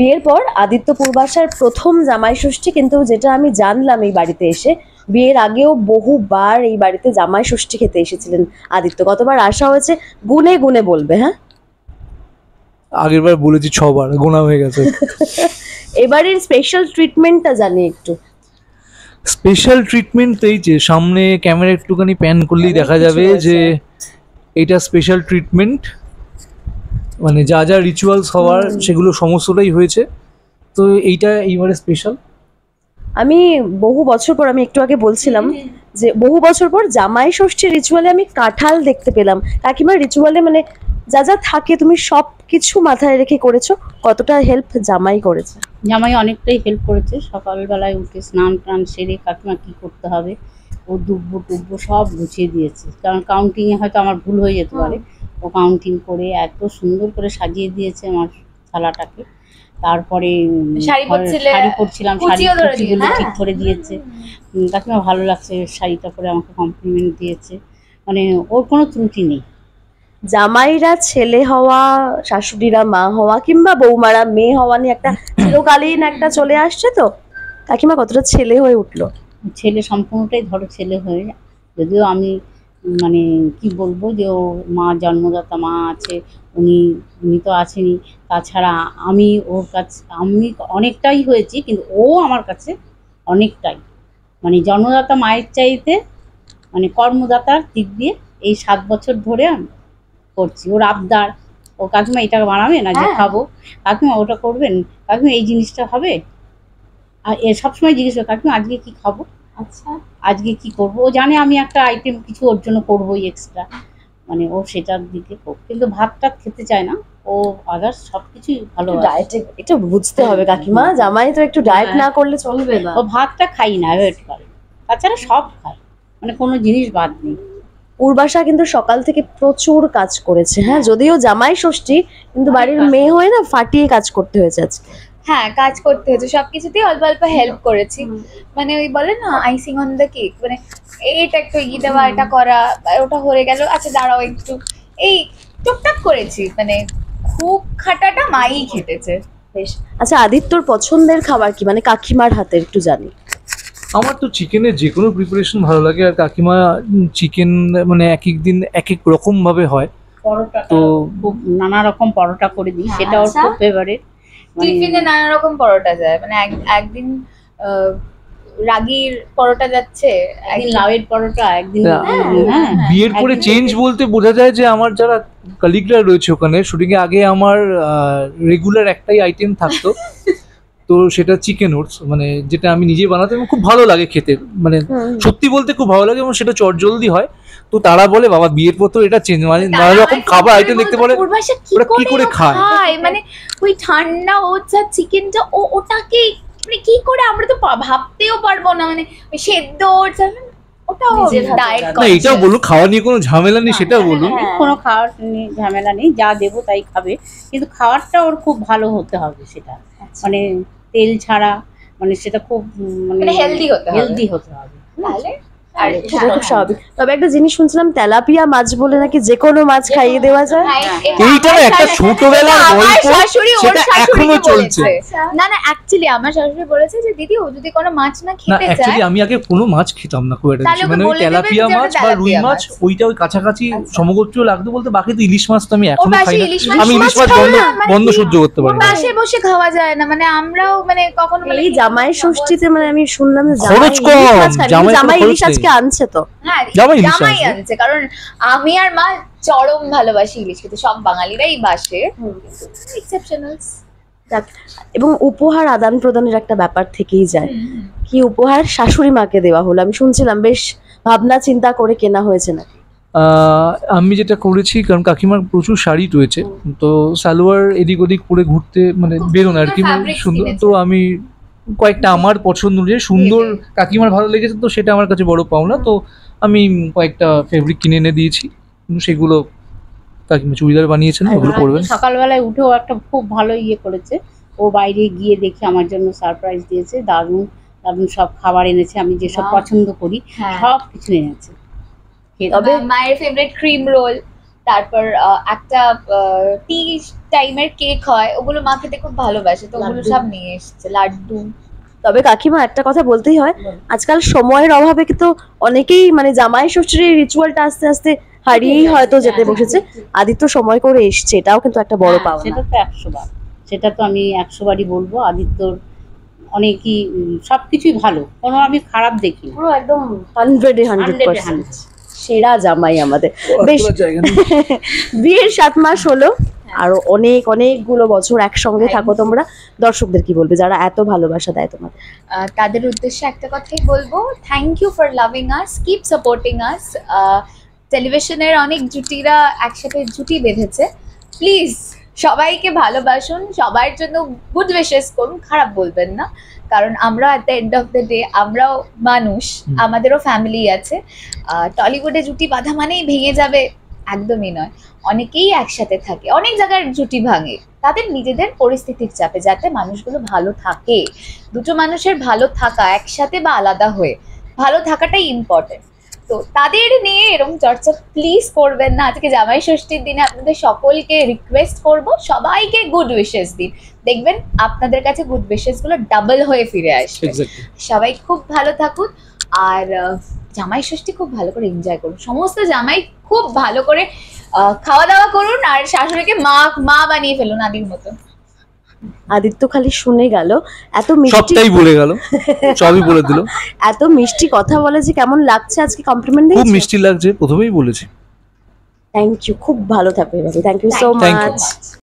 বিয়ের পর আদিত্য পূর্বাশার প্রথম জামাই ষষ্ঠী, কিন্তু যেটা আমি জানলাম এই বাড়িতে এসে, বিয়ের আগেও বহুবার এই বাড়িতে জামাই ষষ্ঠী খেতে এসেছিলেন আদিত্য। কতবার আসা হয়েছে গুনে গুনে বলবে? হ্যাঁ, আগের বার বলেছি 6 বার, গোনা হয়ে গেছে। এবারের স্পেশাল ট্রিটমেন্টটা জানি একটু। স্পেশাল ট্রিটমেন্ট এই যে সামনে ক্যামেরা একটুখানি প্যান করলেই দেখা যাবে যে এটা স্পেশাল ট্রিটমেন্ট, মানে যা যা রিচুয়ালস হওয়ার সেগুলো সমস্তটাই হয়েছে। তো এইটা এইবারে স্পেশাল। আমি বহু বছর পর, আমি একটু আগে বলছিলাম যে বহু বছর পর জামাই ষষ্ঠীর রিচুয়ালে আমি কাঁঠাল দেখতে পেলাম। কাকিমার রিচুয়ালে মানে যা যা থাকে তুমি সব কিছু মাথায় রেখে করেছো, কতটা হেল্প জামাই করেছে? জামাই অনেকটাই হেল্প করেছে। সকালবেলায় উঠে স্নান টান সেরে কাকিমা কী করতে হবে ও দুব্বো টুব্বো সব গুছিয়ে দিয়েছে, কারণ কাউন্টিংয়ে হয়তো আমার ভুল হয়ে যেতে পারে। ও কাউন্টিং করে এত সুন্দর করে সাজিয়ে দিয়েছে আমার থালাটাকে। তারপরে শাড়ি পরছিলাম, শাড়িগুলো ঠিক করে দিয়েছে। কাকিমা ভালো লাগছে শাড়িটা পরে, আমাকে কমপ্লিমেন্ট দিয়েছে, মানে ওর কোনো ত্রুটি নেই। জামাইরা ছেলে হওয়া, শাশুড়িরা মা হওয়া, কিংবা বৌমারা মেয়ে হওয়া নিয়ে একটা চিরকালীন একটা চলে আসছে। তো কাকিমা কতটা ছেলে হয়ে উঠলো? ছেলে সম্পূর্ণটাই ধরো ছেলে হয়ে, যদিও আমি মানে কি বলবো যে ও মা জন্মদাতা মা আছে, উনি তো আছেনই। তাছাড়া আমি ওর কাছে আমি অনেকটাই হয়েছি, কিন্তু ও আমার কাছে অনেকটাই মানে জন্মদাতা মায়ের চাইতে মানে কর্মদাতার দিক দিয়ে এই 7 বছর ধরে আমি করছি। ওর আবদার, ও কাকিমা এটা বানাবে না যে খাবো, কাকিমা ওটা করবেন, কাকিমা এই জিনিসটা হবে, আর এ সবসময় জিজ্ঞেস করে কাকিমা আজকে কি খাবো, আচ্ছা আজকে কি করবো। ও জানে আমি একটা আইটেম কিছু ওর জন্য করবোই এক্সট্রা, মানে ও সেটার দিকে, কিন্তু ভাতটা খেতে চায় না ও, আদার্স সবকিছুই ভালো। ডায়েটে একটু বুঝতে হবে কাকিমা, জামাই তো একটু ডায়েট না করলে চলবে না। ও ভাতটা খাই না, অ্যাভয়েড করে, তাছাড়া সব খায়, মানে কোনো জিনিস বাদ নেই। পূর্বাশা কিন্তু সকাল থেকে প্রচুর কাজ করেছে। হ্যাঁ, যদিও জামাই ষষ্ঠী, কিন্তু বাড়ির মেয়ে হয়ে না ফাটিয়ে কাজ করতে হয়েছে আজকে। হ্যাঁ, কাজ করতে হয়েছে, সবকিছুতেই অল্প অল্প হেল্প করেছি। মানে ওই বলে না আইসিং অন দ্য কেক, মানে এইটা একটু এগিয়ে দেওয়া, এটা করা, ওটা হয়ে গেল, আচ্ছা দাঁড়াও একটু, এই টুকটাক করেছি। মানে খুব খাটাটা মাই খেটেছে। বেশ। আচ্ছা, আদিত্যর পছন্দের খাবার কি, মানে কাকিমার হাতের একটু জানি? আমার তো চিকেনের যে কোনো প্রিপারেশন ভালো লাগে, আর কাকিমা চিকেন মানে এক এক দিন এক এক রকম ভাবে হয়। পরোটা তো খুব নানা রকম পরোটা করে দিই, সেটা ওর খুব ফেভারিট। টিফিনে নানা রকম পরোটা যায়, মানে একদিন রাগির পরোটা যাচ্ছে, একদিন লাউয়ের পরোটা, একদিন বিয়ের পরে চেঞ্জ বলতে বোঝা যায় যে আমার যারা কলিগরা রয়েছে ওখানে শুটিংয়ে, আগে আমার রেগুলার একটাই আইটেম থাকতো, তো সেটা চিকেন ওটস, মানে যেটা আমি নিজে বানাতাম এবং খুব ভালো লাগে খেতে, মানে সত্যি বলতে খুব ভালো লাগে, এবং সেটা চটজলদি হয়। তো তারা বলে বাবা বিয়ের পর তো এটা চেঞ্জ, মানে নানা রকম খাবার আইটেম দেখতে পারে ওরা কি করে খায়, মানে ওই ঠান্ডা ওটস আর চিকেনটা ওটাকে মানে কি করে, আমরা তো ভাবতেও পারবো না, মানে সেদ্ধ ওটস, ওটাও ডায়েট না। এটাও বলুন খাওয়া নিয়ে কোনো ঝামেলা নেই, সেটা বলুন। কোনো খাওয়ার ঝামেলা নেই, যা দেবো তাই খাবে, কিন্তু খাওয়ারটা ওর খুব ভালো হতে হবে, সেটা মানে তেল ছাড়া, মানে সেটা খুব মানে হেলদি হতে হবে, তাহলে খুব স্বাভাবিক। তবে একটা জিনিস শুনছিলাম, তেলাপিয়া মাছ বলে নাকি যে কোনো মাছ খাইয়ে দেওয়া যায়। এইটা একটা ছোটবেলার গল্প, সেটা এখনো চলছে। না না, অ্যাকচুয়ালি আমার শাশুড়ি বলেছে যে দিদি ও যদি কোনো মাছ না খেতে চায়, অ্যাকচুয়ালি আমি আগে কোনো মাছ খেতাম না খুব একটা, মানে ওই তেলাপিয়া মাছ বা রুই মাছ ওইটা ওই কাছাকাছি সমগোত্রীয় লাগতো বলতে, বাকি তো ইলিশ মাছ তো আমি এখনো খাই না। আমি ইলিশ মাছ বন্ধ সহ্য করতে পারি না, পাশে বসে খাওয়া যায় না, মানে আমরাও মানে কখনো এই জামাই ষষ্ঠীতে মানে আমি শুনলাম যে খরচ কম, জামাই ইলিশ আজকে আনছে। তো হ্যাঁ, জামাই আনছে, কারণ আমি আর মা চরম ভালোবাসি ইলিশ খেতে, সব বাঙালিরাই বাসে, এক্সেপশনালস। এবং উপহার আদান প্রদানের একটা ব্যাপার থেকেই যায়। কি উপহার শাশুড়ি মাকে দেওয়া হলো? আমি শুনছিলাম বেশ ভাবনা চিন্তা করে কেনা হয়েছে নাকি? আমি যেটা করেছি, কারণ কাকিমার প্রচুর শাড়ি রয়েছে, তো সালোয়ার এদিক ওদিক পরে ঘুরতে মানে বেরোনো আর কি সুন্দর, তো আমি কয়েকটা আমার পছন্দ অনুযায়ী সুন্দর কাকিমার ভালো লেগেছে, তো সেটা আমার কাছে বড় পাওনা। তো আমি কয়েকটা ফেব্রিক কিনে এনে দিয়েছি, সেগুলো কাকিমা চুড়িদার বানিয়েছেন, ওগুলো পরবেন। সকালবেলায় উঠেও একটা খুব ভালো ইয়ে করেছে, ও বাইরে গিয়ে দেখে আমার জন্য সারপ্রাইজ দিয়েছে, দারুণ দারুণ সব খাবার এনেছে, আমি যেসব পছন্দ করি সব কিছু এনেছে। তবে মায়ের ফেভারিট ক্রিম রোল, তারপর একটা টি টাইমের কেক হয়, ওগুলো মা খেতে খুব ভালোবাসে, তো ওগুলো লাড্ডু। সব নিয়ে এসেছে, লাড্ডু। তবে কাকিমা একটা কথা বলতেই হয়, আজকাল সময়ের অভাবে কিন্তু অনেকেই মানে জামাই ষষ্ঠীর এই রিচুয়ালটা আস্তে আস্তে হারিয়েই হয়তো যেতে বসেছে। আদিত্য সময় করে এসছে, এটাও কিন্তু একটা বড় হ্যাঁ, পাওনা। সেটা তো 100 বার, সেটা তো আমি 100 বারই বলবো। আদিত্যর অনেকই সবকিছুই ভালো, কোনো আমি খারাপ দেখি না। পুরো একদম 100% সেরা জামাই আমাদের। বেশ, জায়গা নেই। বিয়ের 7 মাস হলো, আরো অনেকগুলো বছর একসঙ্গে থাকো তোমরা। দর্শকদের কি বলবে যারা এত ভালোবাসা দেয় তোমাদের? তাদের উদ্দেশ্যে একটা কথাই বলবো, thank you for loving us, keep supporting us. টেলিভিশনের অনেক জুটিরা একসাথে জুটি বেঁধেছে, প্লিজ সবাইকে ভালোবাসুন, সবার জন্য গুড উইশেস করুন, খারাপ বলবেন না, কারণ আমরা at the end of the day আমরাও মানুষ, আমাদেরও ফ্যামিলি আছে। টলিউডে জুটি বাঁধা মানেই ভেঙে যাবে, একদমই নয়। অনেকেই একসাথে থাকে, অনেক জায়গার জুটি ভাঙে তাদের নিজেদের পরিস্থিতির চাপে, যাতে মানুষগুলো ভালো থাকে। দুটো মানুষের ভালো থাকা, একসাথে বা আলাদা হয়ে ভালো থাকাটাই ইম্পর্টেন্ট। তো তাদের নিয়ে এরকম চর্চা প্লিজ করবেন না। আজকে জামাই ষষ্ঠীর দিনে আপনাদের সকলকে রিকোয়েস্ট করব, সবাইকে গুড উইশেস দিন, দেখবেন আপনাদের কাছে গুড উইশেস গুলো ডাবল হয়ে ফিরে আসবে। Exactly. সবাই খুব ভালো থাকুন, আর জামাই ষষ্ঠী খুব ভালো করে এনজয় করুন। সমস্ত জামাই খুব ভালো করে খাওয়া দাওয়া করুন, আর শাশুড়িকে মা বানিয়ে ফেলুন আদির মতো। আদিত্য খালি শুনে গেল, এত মিষ্টি সবটাই বলে গেল, সবই বলে দিল। এত মিষ্টি কথা বলে যে কেমন লাগছে আজকে, কমপ্লিমেন্ট খুব দিয়েছো? মিষ্টি লাগছে, প্রথমেই বলেছি। থ্যাংক ইউ, খুব ভালো থাকবে এভাবে। Thank you so Thank you. Much.